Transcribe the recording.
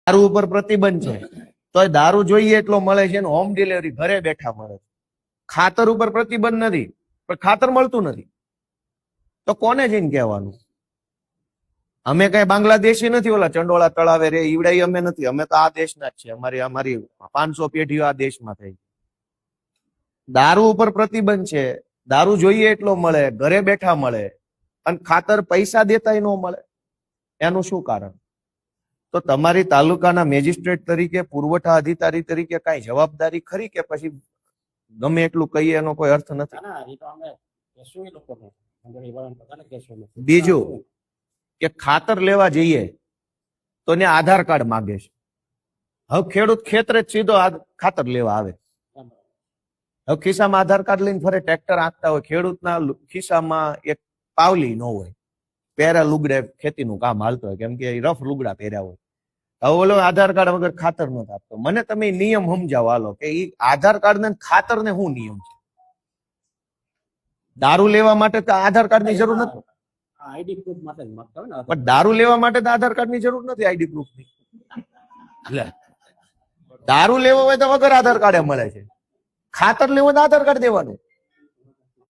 દારૂ ઉપર પ્રતિબંધ છે તો દારૂ જોઈએ એટલો મળે છે ને હોમ ડિલિવરી ઘરે બેઠા મળે છે. ખાતર ઉપર પ્રતિબંધ નથી પણ ખાતર મળતું નથી તો કોને જઈને કહેવાનું? અમે કઈ બાંગ્લાદેશી નથી, ઓલા ચંડોળા તળાવે રે ઈવડાઈ અમે નથી. અમે તો આ દેશના જ છે. અમારી 500 પેઢીઓ આ દેશમાં થઈ. દારૂ ઉપર પ્રતિબંધ છે, દારૂ જોઈએ એટલો મળે, ઘરે બેઠા મળે, અને ખાતર પૈસા દેતાય ન મળે. એનું શું કારણ? તો તમારી તાલુકાના મેજિસ્ટ્રેટ તરીકે, પુરવઠા અધિકારી તરીકે કઈ જવાબદારી ખરી કે પછી ગમે એટલું કહીએ એનો કોઈ અર્થ નથી? બીજું કે ખાતર લેવા જઈએ તો ને આધાર કાર્ડ માંગે છે. હવે ખેડૂત ખેતરે જ સીધો ખાતર લેવા આવે, હવે ખિસ્સામાં આધાર કાર્ડ લઈને ફરે, ટ્રેક્ટર આંકતા હોય, ખેડૂતના ખિસ્સામાં એક પાવલી ન હોય, પહેરા લુગડે ખેતીનું કામ હાલતું હોય, કેમ કે રફ લુગડા પહેર્યા હોય. હવે ઓલો આધાર કાર્ડ વગર ખાતર નથી આપતો. મને તમે નિયમ સમજાવો હાલો કે ઈ આધાર કાર્ડ ને ખાતર ને શું નિયમ છે? દારૂ લેવા માટે તો આધાર કાર્ડ ની જરૂર નથી, આઈડી પ્રૂફ માટે જ માંગતા હોય ને. પણ દારૂ લેવા માટે તો આધાર કાર્ડ ની જરૂર નથી આઈડી પ્રૂફ ની. દારૂ લેવો હોય તો વગર આધાર કાર્ડે મળે છે, ખાતર લેવું તો આધાર કાર્ડ દેવાનું.